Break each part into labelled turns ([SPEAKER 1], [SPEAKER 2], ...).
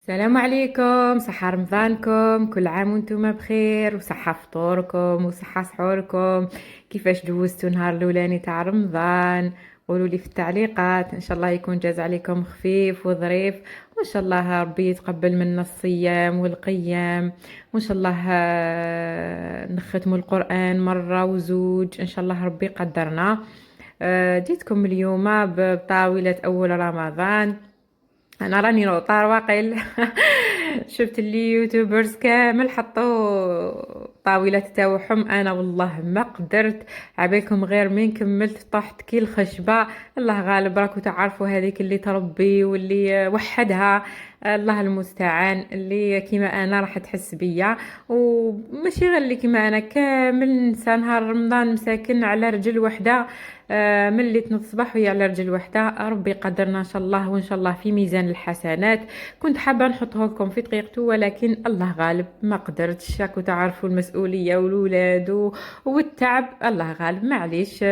[SPEAKER 1] السلام عليكم، صحة رمضانكم، كل عام وانتم بخير وصحة فطوركم وصحة سحوركم. كيفاش دوزتوا نهار الاولاني تاع رمضان؟ قولوا لي في التعليقات. ان شاء الله يكون جاز عليكم خفيف وظريف، وان شاء الله ربي يتقبل منا الصيام والقيام، وان شاء الله نختموا القرآن مرة وزوج ان شاء الله ربي قدرنا. جيتكم اليوم بطاولة اول رمضان. انا راني نوطار واقيل. شفت اللي يوتيوبرز كامل حطوا طاولات تاوحهم، انا والله ما قدرت. عبالكم غير من كملت طحت كي الخشبه. الله غالب، راكو تعرفوا هذيك اللي تربي واللي وحدها. الله المستعان. اللي كيما انا راح تحس بيا، وماشي غير اللي كيما انا، كامل نسى نهار رمضان مساكن على رجل وحده. من اللي تنوض الصباح وهي على رجل وحده. ربي قدرنا ان شاء الله، وان شاء الله في ميزان الحسنات. كنت حابه نحطه لكم في دقيقته، ولكن الله غالب ما قدرتش. راكو تعرفوا المسؤوليه والولاد والتعب. الله غالب معليش.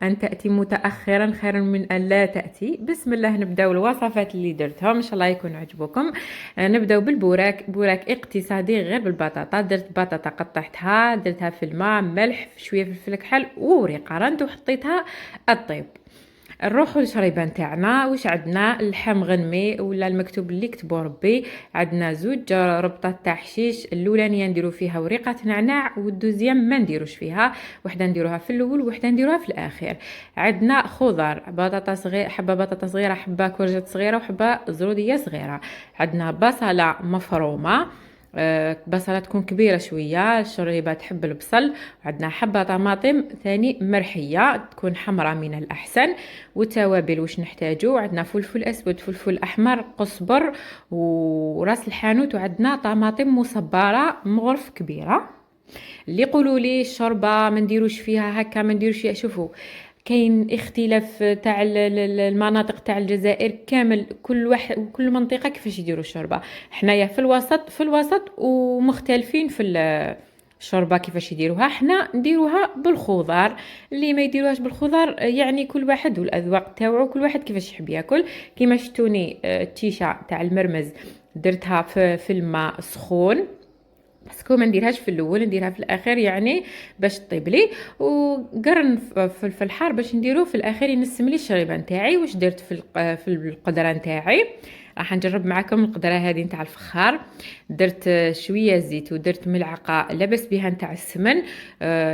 [SPEAKER 1] أن تأتي متأخرا خير من أن لا تأتي. بسم الله، نبداو الوصفات اللي درتهم إن شاء الله يكون عجبكم. نبداو بالبوراك. بوراك اقتصادي غير بالبطاطا. درت بطاطا قطعتها، درتها في الماء، ملح، شوية فلفل كحل وريقة راند، وحطيتها الطيب. نروحوا للشريبه نتاعنا. واش عندنا؟ اللحم غنمي ولا المكتوب اللي كتبو ربي. عندنا زوج ربطات تاع حشيش. الاولانيه نديرو فيها وريقه نعناع، والدوزيام ما نديروش فيها. وحده نديروها في الاول وحده نديروها في الاخير. عندنا خضر، بطاطا صغيره، حبه بطاطا صغيره، حبه كورجات صغيره، وحبه زروديه صغيره. عندنا بصله مفرومه. بصلة تكون كبيرة شوية، الشريبة تحب البصل. وعندنا حبة طماطم ثاني مرحية، تكون حمراء من الأحسن. والتوابل واش نحتاجو؟ عندنا فلفل أسود، فلفل أحمر، قزبر، وراس الحانوت. وعندنا طماطم مصبرة مغرف كبيرة. اللي يقولوا لي الشوربه ما نديروش فيها هكا، ما نديروش فيها، شوفوا كاين اختلاف تاع المناطق تاع الجزائر كامل، كل واحد وكل منطقه كيفاش يديروا الشوربه. حنايا في الوسط ومختلفين في الشوربه كيفاش يديروها. حنا نديروها بالخضار. اللي ما يديروهاش بالخضار يعني كل واحد والاذواق تاوعو، كل واحد كيفاش يحب ياكل. كيما شفتوني التيشه تاع المرمز درتها في الماء سخون، باسكو ما نديرهاش في الاول، نديرها في الاخير يعني باش طيب لي. وقرن في الحار باش نديروه في الاخير ينسم لي الشريبه نتاعي. واش درت في القدره نتاعي؟ راح نجرب معكم القدره هذه نتاع الفخار. درت شويه زيت، ودرت ملعقه لبس بها نتاع السمن.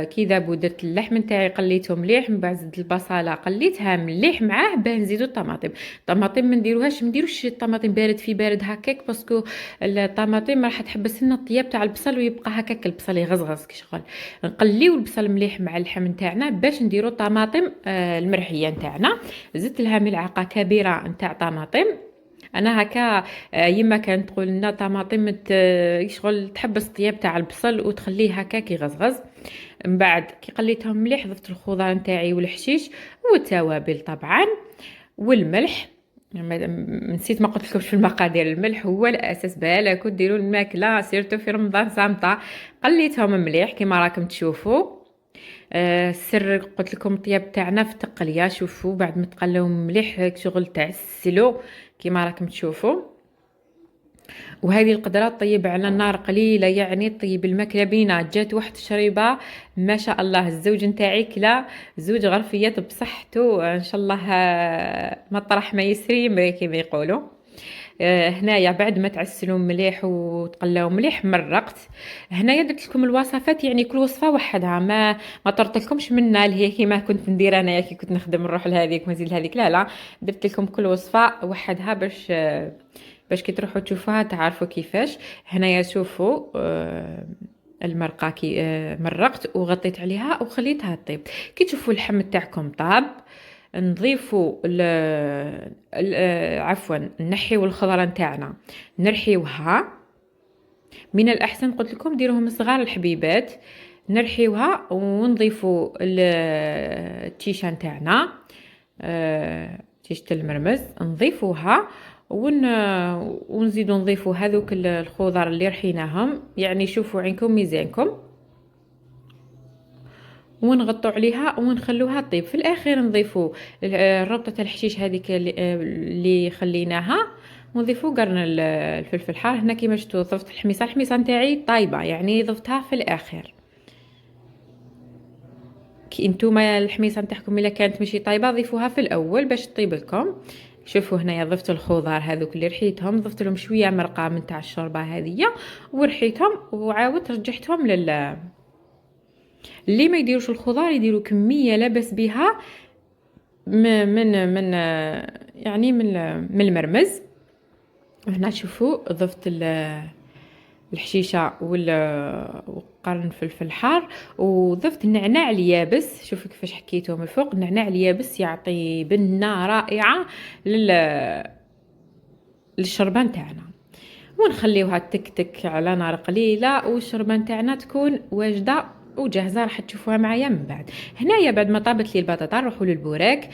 [SPEAKER 1] كي ذابو درت اللحم نتاعي قليته مليح، من بعد زدت البصله قليتها مليح معاه باه نزيدو الطماطم. الطماطم ما نديروش الطماطم بارد في بارد هكاك، باسكو الطماطم راح تحبس لنا الطياب تاع البصل، ويبقى هكاك البصل يغزغز كي شغل. نقليو البصل مليح مع اللحم نتاعنا باش نديرو الطماطم المرحيه نتاعنا. زدت لها ملعقه كبيره نتاع طماطم. انا هكا. يما كانت تقول لنا طماطم شغل تحبس الطياب تاع البصل وتخليه هكاك يغزغز. من بعد كي قليتهم مليح ضفت الخضار نتاعي والحشيش والتوابل طبعا والملح. نسيت ما قلت لكمش في المقادير، الملح هو الاساس. بالك ديروا الماكله سيرتو في رمضان صامته. قليتهم مليح كما راكم تشوفوا. السر قلت لكم الطياب تاعنا في التقليه. شوفوا بعد ما تقلوا مليح شغل تعسلوا كما راكم تشوفوا. وهذه القدرة طيب على النار قليلة، يعني طيب الماكلة بينا. جات واحد الشريبة ما شاء الله، الزوج نتاعي كلا زوج غرفيات بصحته ان شاء الله. مطرح ما يسري يمري كما يقولوا. هنايا بعد ما تعسلوا مليح وتقلاو مليح مرقت. هنايا درت لكم الوصفات، يعني كل وصفه وحدها، ما طرت لكمش منها اللي هي كيما كنت ندير انايا كي كنت نخدم نروح لهذيك ونزيد لهذيك. لا لا، درت لكم كل وصفه وحدها باش كي تروحوا تشوفوها تعرفوا كيفاش. هنايا شوفوا المرقه كي مرقت وغطيت عليها وخليتها طيب. كي تشوفوا اللحم تاعكم طاب، نضيفوا عفوا نحيو الخضره نتاعنا، نرحيوها. من الاحسن قلت لكم ديروهم صغار الحبيبات. نرحيوها ونضيفوا التيشه نتاعنا، تيشه المرمز نضيفوها. ونزيدو نضيفوا هذوك الخضر اللي رحيناهم، يعني شوفوا عينكم ميزانكم. ونغطوا عليها ونخلوها طيب. في الاخير نضيفوا ربطه الحشيش هذيك اللي خليناها، ونضيفو قرن الفلفل الحار. هنا كيما شفتوا ضفت الحميصه نتاعي طايبه، يعني ضفتها في الاخر. كي نتوما الحميصه نتاعكم الا كانت ماشي طايبه ضيفوها في الاول باش تطيب لكم. شوفوا هنايا ضفت الخضار هذوك اللي رحيتهم، ضفت لهم شويه مرقه من تاع الشوربه هذيا ورحيتهم، وعاودت رجعتهم اللي ما يديروش الخضار يديروا كميه لا باس بها من يعني من المرمز. هنا تشوفوا ضفت الحشيشه وقرن فلفل حار، وضفت النعناع اليابس. شوفوا كيفاش حكيته من الفوق، النعناع اليابس يعطي بنه رائعه للشربه نتاعنا. ونخليوها تكتك على نار قليله والشربه نتاعنا تكون واجده وجاهزه، راح تشوفوها معايا من بعد. هنايا بعد ما طابت لي البطاطا نروحوا للبوراك.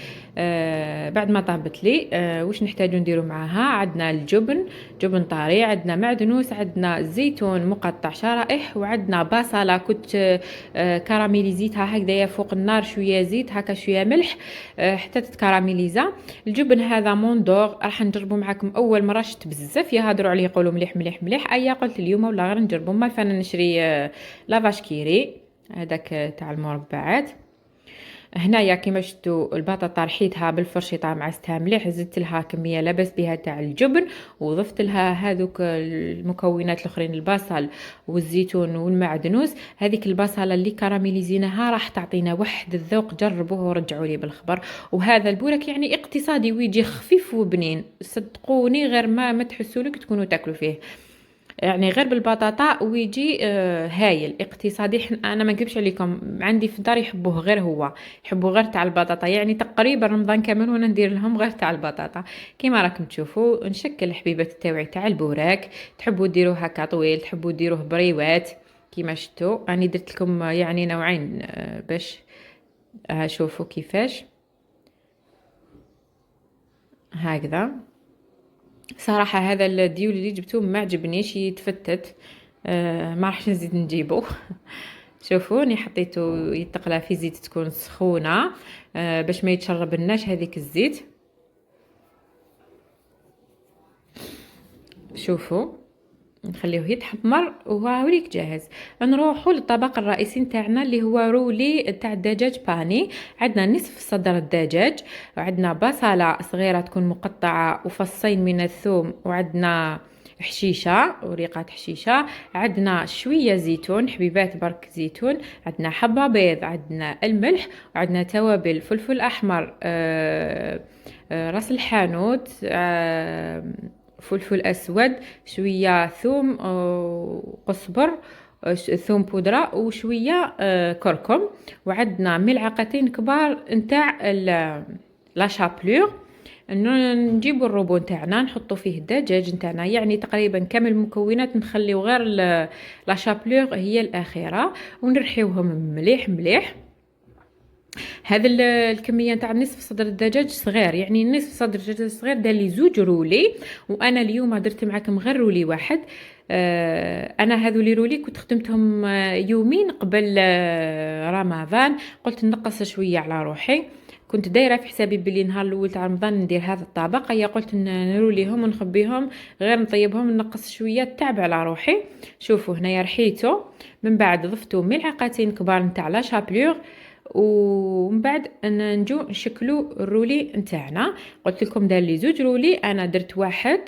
[SPEAKER 1] بعد ما طابت لي واش نحتاجو نديرو معاها؟ عندنا الجبن، جبن طري، عندنا معدنوس، عندنا زيتون مقطع شرائح، وعندنا بصله كنت كراميليزيتها هكذايا فوق النار، شويه زيت هكا شويه ملح حتى تتكراميليزا. الجبن هذا موندور راح نجربو معاكم اول مره، شت بزاف يهضروا عليه يقولوا مليح مليح مليح، ايا قلت اليوم ولا غير نجربو. ما فانا نشري لافاش كيري هذاك تاع المربعات. هنايا كيما شفتوا البطاطا رحيتها بالفرشيطه معستها مليح، زدت لها كميه لاباس بها تاع الجبن، وضفت لها هذوك المكونات الاخرين، البصل والزيتون والمعدنوس. هذيك البصله اللي كراميليزيناها راح تعطينا واحد الذوق، جربوه ورجعوا لي بالخبر. وهذا البورك يعني اقتصادي ويجي خفيف وبنين، صدقوني غير ما تحسوا لك تكونوا تاكلوا فيه، يعني غير بالبطاطا ويجي هايل اقتصادي. انا ما نكذبش عليكم، عندي في الدار يحبوه غير هو، يحبوا غير تاع البطاطا، يعني تقريبا رمضان كامل وانا ندير لهم غير تاع البطاطا. كيما راكم تشوفوا نشكل الحبيبات تاوعي تاع البوراك، تحبوا ديروه هكا طويل، تحبوا ديروه بريوات كيما شفتوا. راني درت لكم يعني نوعين باش شوفوا كيفاش هكذا. صراحه هذا الديول اللي جبتوه ما عجبنيش، يتفتت ما راحش نزيد نجيبه. شوفوني حطيته يتقلى في زيت تكون سخونه باش ما يتشرب لناش هذيك الزيت. شوفوا نخليوه يتحمر وهاوليك جاهز. نروحوا للطبق الرئيسي نتاعنا اللي هو رولي تاع الدجاج باني. عندنا نصف صدر الدجاج، وعندنا بصله صغيره تكون مقطعه، وفصين من الثوم، وعندنا حشيشه وريقات حشيشه، عندنا شويه زيتون حبيبات برك زيتون، عندنا حبه بيض، عندنا الملح، وعندنا توابل فلفل احمر، راس الحانوت، فلفل اسود، شويه ثوم وقزبر، ثوم بودره، وشويه كركم، وعندنا ملعقتين كبار نتاع لا شابلور. نجيبوا الروبو نتاعنا نحطوا فيه الدجاج نتاعنا، يعني تقريبا كامل المكونات نخليو غير لا شابلور هي الاخيره، ونرحيوهم مليح مليح. هذا الكميه نتاع نصف صدر الدجاج صغير، يعني نصف صدر الدجاج صغير دار لي زوج رولي، وانا اليوم درت معكم غير رولي واحد. انا هذو لي رولي كنت خدمتهم يومين قبل رمضان، قلت نقص شويه على روحي، كنت دايره في حسابي بلي نهار الاول تاع رمضان ندير هذا الطبق، هيا قلت نروليهم ونخبيهم غير نطيبهم نقص شويه تعب على روحي. شوفوا هنايا رحيته، من بعد ضفتو ملعقتين كبار نتاع لا شابلور، ومن بعد نجو نشكلو الرولي نتاعنا. قلت لكم دار لي زوج رولي، انا درت واحد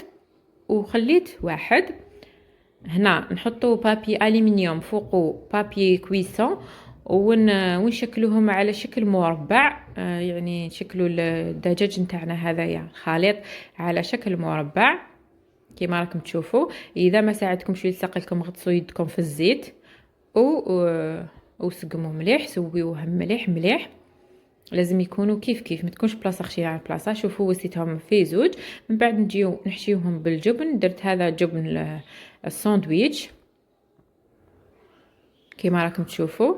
[SPEAKER 1] وخليت واحد. هنا نحطو بابي الومنيوم فوقو بابي كويسون، ونشكلوهم على شكل مربع، يعني نشكلو الدجاج نتاعنا هذايا خليط على شكل مربع كيما راكم تشوفوا. اذا ما ساعدكمش يلصق لكم غطسوا يدكم في الزيت وسقموا مليح، سويوهم مليح مليح، لازم يكونوا كيف ما تكونش بلاصه خشيه على بلاصه. شوفوا وسيتهم في زوج، من بعد نجيو نحشيوهم بالجبن. درت هذا جبن الساندويتش كيما راكم تشوفوا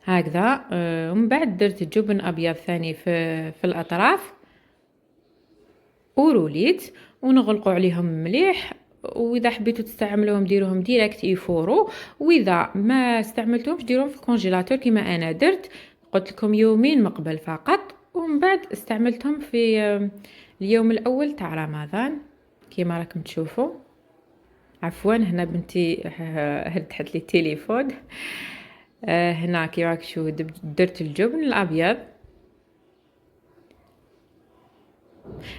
[SPEAKER 1] هكذا. ومن بعد درت جبن ابيض ثاني في الاطراف وروليت، ونغلقوا عليهم مليح. واذا حبيتوا تستعملوهم ديروهم ديريكت يفورو، واذا ما استعملتوهمش ديروهم في الكونجيلاتور كيما انا درت، قلت لكم يومين مقبل فقط ومن بعد استعملتهم في اليوم الاول تاع رمضان كيما راكم تشوفوا. عفوا هنا بنتي هدحت لي التليفون. هنا كيما راك تشوفوا درت الجبن الابيض.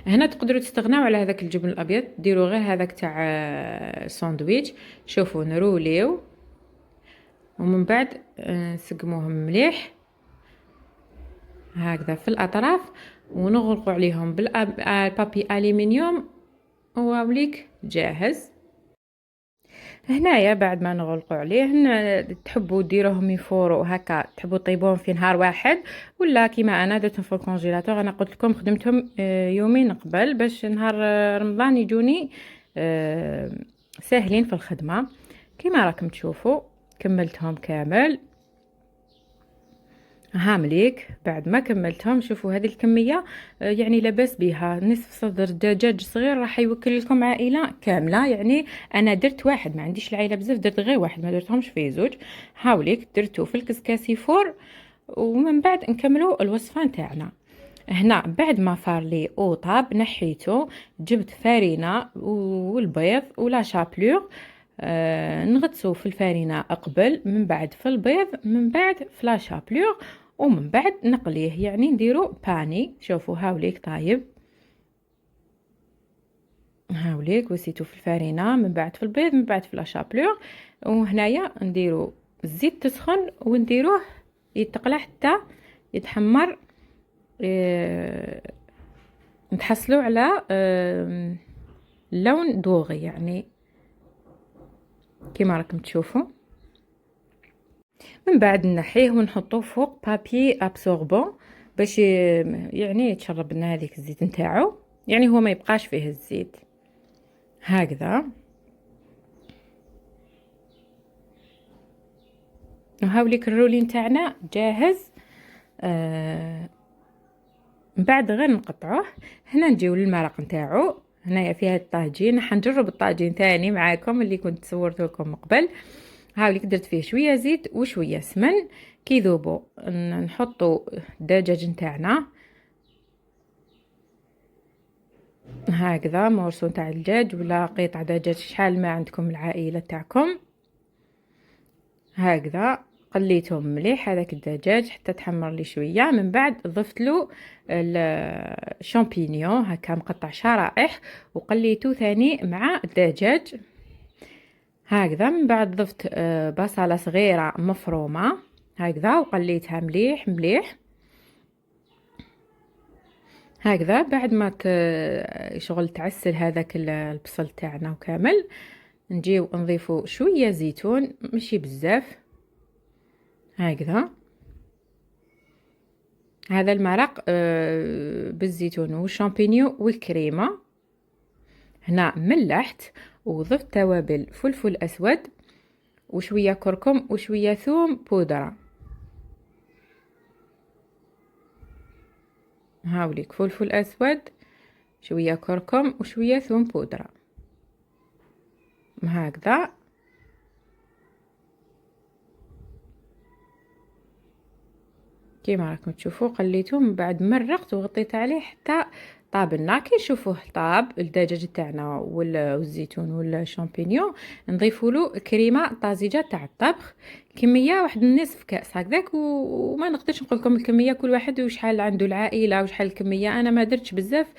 [SPEAKER 1] هنا تقدروا تستغناو على هذاك الجبن الابيض، ديروا غير هذاك تاع ساندويتش. شوفوا نروليو ومن بعد نسقموهم مليح هكذا في الاطراف ونغلقوا عليهم بالبابي الومنيوم ووليك جاهز. هنايا بعد ما نغلقوا عليه تحبوا ديروهم يفوروا هكا، تحبوا طيبوهم في نهار واحد ولا كيما انا درتهم في الكونجيلاتور. انا قلت لكم خدمتهم يومين قبل باش نهار رمضان يجوني ساهلين في الخدمه. كيما راكم تشوفوا كملتهم كامل هامليك. بعد ما كملتهم شوفوا هذه الكميه يعني لاباس بها، نصف صدر دجاج صغير راح يوكل لكم عائله كامله. يعني انا درت واحد، ما عنديش العائله بزاف، درت غير واحد ما درتهمش في زوج. هاوليك درتو في الكسكاسي فور ومن بعد نكملوا الوصفه نتاعنا. هنا بعد ما فار لي وطاب نحيته، جبت فرينه والبيض ولا شابلور. نغطسو في الفرينه قبل، من بعد في البيض، من بعد في لا شابلور، ومن بعد نقليه يعني نديرو باني. شوفوا هاوليك طايب، هاوليك وسيتو في الفرينه، من بعد في البيض، من بعد في لا شابلور. وهنايا نديرو الزيت تسخن ونديروه يتقلى حتى يتحمر. نتحصلوا على لون دوغي يعني كيما راكم تشوفوا. من بعد نحيه ونحطوه فوق بابي ابسوربون باش يعني يتشرب لنا هذيك الزيت نتاعو، يعني هو ما يبقاش فيه الزيت هكذا. وهاوليك الرولي نتاعنا جاهز. من بعد غير نقطعوه. هنا نجيو للمرق نتاعو. هنايا فيها الطاجين، حنجرب الطاجين ثاني معاكم اللي كنت صورته لكم قبل. هاوليك درت فيه شويه زيت وشويه سمن. كي يذوبوا نحطوا الدجاج نتاعنا هكذا، مورسو تاع الدجاج ولا قطع دجاج شحال ما عندكم العائله تاعكم هكذا. قليتهم مليح هذاك الدجاج حتى تحمر لي شويه. من بعد ضفت له الشامبينيون هكا مقطع شرائح وقليته ثاني مع الدجاج هكذا. من بعد ضفت بصله صغيره مفرومه هكذا وقليتها مليح مليح هكذا. بعد ما شغل تعسل هذاك البصل تاعنا وكامل، نجيو نضيفو شويه زيتون ماشي بزاف هكذا. هذا المرق بالزيتون والشامبينيو والكريمه. هنا ملحت وضفت توابل فلفل اسود وشويه كركم وشويه ثوم بودره. هاوليك فلفل اسود شويه كركم وشويه ثوم بودره هكذا. كيما راكم تشوفوا قليته، من بعد مرقت وغطيت عليه حتى طاب لنا. كي نشوفوه طاب الدجاج تاعنا والزيتون والشامبينيون نضيفوا له كريمه طازجه تاع الطبخ، كميه واحد نصف كاس هكذاك. وما نقدرش نقول لكم الكميه، كل واحد وشحال عنده العائله وشحال الكميه. انا ما درتش بزاف،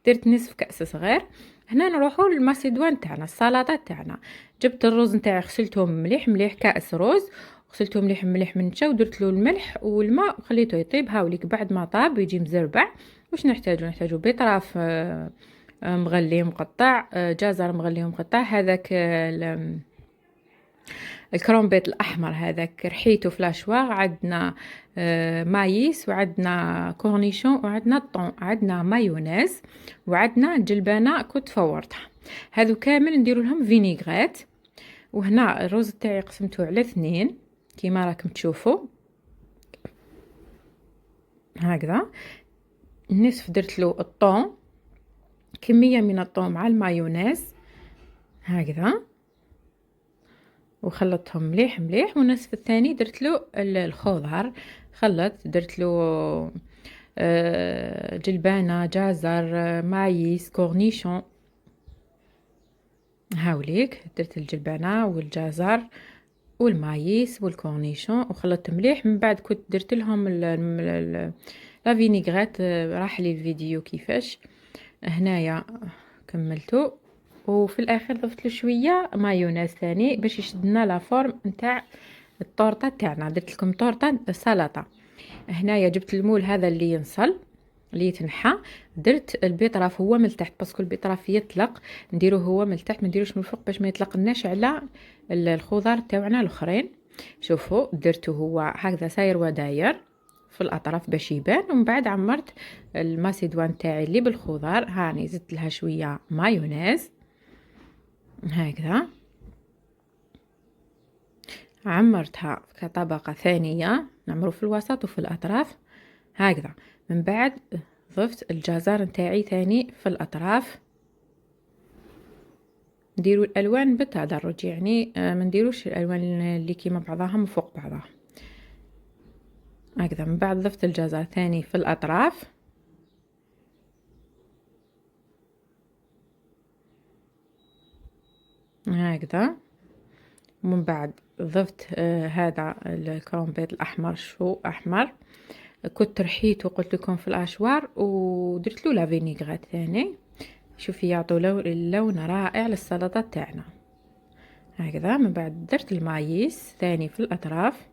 [SPEAKER 1] درت نصف كاس صغير. هنا نروحوا للماسيدوان تاعنا السلطات تاعنا. جبت الرز نتاعي غسلتهم مليح مليح، كاس رز غسلته مليح مليح من نشا ودرت له الملح والماء وخليته يطيب. هاوليك بعد ما طاب ويجي مزربع. واش نحتاجو بطراف مغلي مقطع، جزر مغلي مقطع، هذاك الكرومبيت الاحمر هذاك رحيته في لاشواغ، عندنا مايس وعندنا كورنيشون وعندنا طون، عندنا مايونيز وعندنا جلبانه كنت فورتها. هذو كامل نديروا لهم فينيغريت. وهنا الرز تاعي قسمته على 2 كيما راكم تشوفوا هكذا. النصف درت له الطون، كميه من الطون مع المايونيز هكذا وخلطتهم مليح مليح. والنصف الثاني درت له الخضر، درت له جلبانة، جزر، مايس، كورنيشون. هاوليك درت الجلبانة والجزر والمايس والكورنيشون وخلطت مليح. من بعد كنت درت لهم لا فينيغريت، راح لي الفيديو كيفاش. هنايا كملته، وفي الاخر ضفت له شويه مايونيز ثاني باش يشدنا لا فورم نتاع الطورطه تاعنا. درت لكم طورطه سلطه. هنايا جبت المول هذا اللي ينصل، اللي يتنحى. درت البيطراف هو من التحت باسكو البيطراف يطلق، نديروه هو من التحت ما نديروش من الفوق باش ما يطلقناش على الخضار تاعنا الاخرين. شوفوا درته هو هكذا ساير وداير في الاطراف باش يبان. ومن بعد عمرت الماسيدوان تاعي اللي بالخضار، هاني زدت لها شويه مايونيز هكذا، عمرتها كطبقه ثانيه، نعمرو في الوسط وفي الاطراف هكذا. من بعد ضفت الجزر نتاعي ثاني في الاطراف. نديروا الالوان بالتدرج، يعني ما نديروش الالوان اللي كيما بعضها من فوق بعضها هكذا. من بعد ضفت الجزر ثاني في الاطراف هكذا. ومن بعد ضفت هذا الكرومبيت الاحمر، شو احمر كنت رحيته قلت لكم في الاشوار، ودرت له لا فينيغريت ثاني. شوفي يعطوا لون رائع للسلطه تاعنا هكذا. من بعد درت المايس ثاني في الاطراف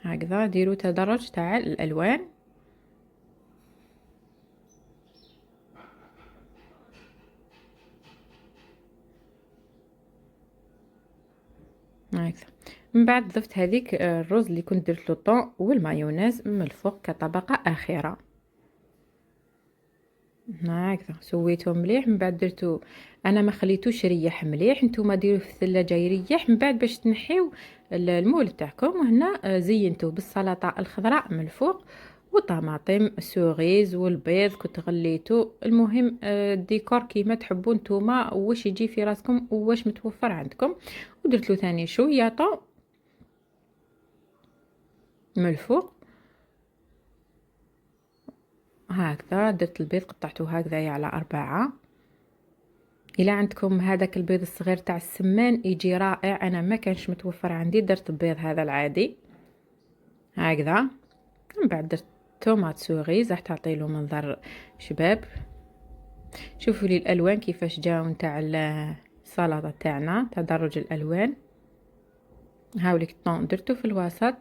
[SPEAKER 1] هكذا. ديروا تدرج تاع الالوان هكذا. من بعد ضفت هذيك الرز اللي كنت درت له طون والمايونيز من الفوق كطبقه اخيره هكذا. سويته مليح. من بعد درتو، انا ما خليتوش يريح مليح، نتوما ديروه في الثلاجه يريح. من بعد باش تنحيو المول تاعكم، وهنا زينتوه بالسلطه الخضراء من الفوق وطماطم سوريز والبيض كنت غليته. المهم الديكور كيما تحبوا نتوما، واش يجي في راسكم واش متوفر عندكم. ودرت له ثاني شويه طون من الفوق هكذا. درت البيض قطعته هكذا على 4. الى عندكم هذاك البيض الصغير تاع السمان يجي رائع، انا ما كانش متوفر عندي، درت البيض هذا العادي هكذا. من بعد درت تومات سوريز راح تعطي له منظر شباب. شوفوا لي الالوان كيفاش جاو نتاع السلطه تاعنا، تدرج الالوان. هاوليك الطون درته في الوسط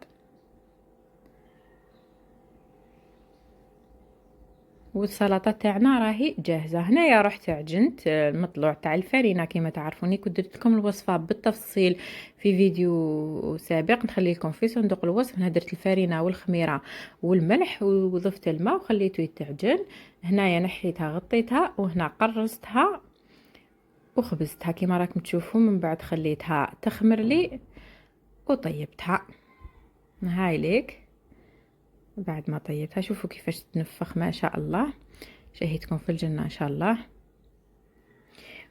[SPEAKER 1] والسلطه تاعنا راهي جاهزه. هنايا رحت عجنت المطلوع تاع الفرينه كما تعرفوني، كنت درت لكم الوصفه بالتفصيل في فيديو سابق، نخلي لكم في صندوق الوصف. هنا درت الفرينه والخميره والملح وضفت الماء وخليته يتعجن. هنايا نحيتها غطيتها، وهنا قرصتها وخبزتها كما راكم تشوفوا. من بعد خليتها تخمر لي وطيبتها. هاي ليك بعد ما طيبتها شوفوا كيفاش تنفخ ما شاء الله، شهيتكم في الجنة ان شاء الله.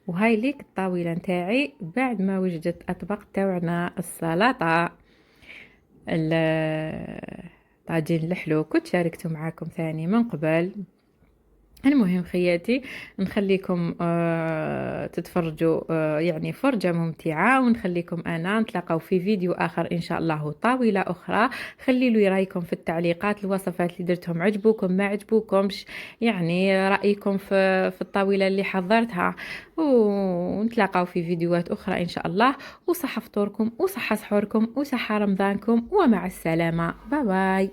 [SPEAKER 1] وهاي ليك الطاولة نتاعي بعد ما وجدت اطباق تاعنا السلطة طاجين الحلو كنت شاركته معاكم ثاني من قبل. المهم خياتي نخليكم تتفرجوا يعني فرجة ممتعة، ونخليكم أنا نتلاقوا في فيديو آخر إن شاء الله طاولة أخرى. خليلي رأيكم في التعليقات، الوصفات اللي درتهم عجبوكم ما عجبوكمش، يعني رأيكم في الطاولة اللي حضرتها. ونتلاقوا في فيديوهات أخرى إن شاء الله. وصحة فطوركم وصحة سحوركم وصحة رمضانكم، ومع السلامة. باي باي.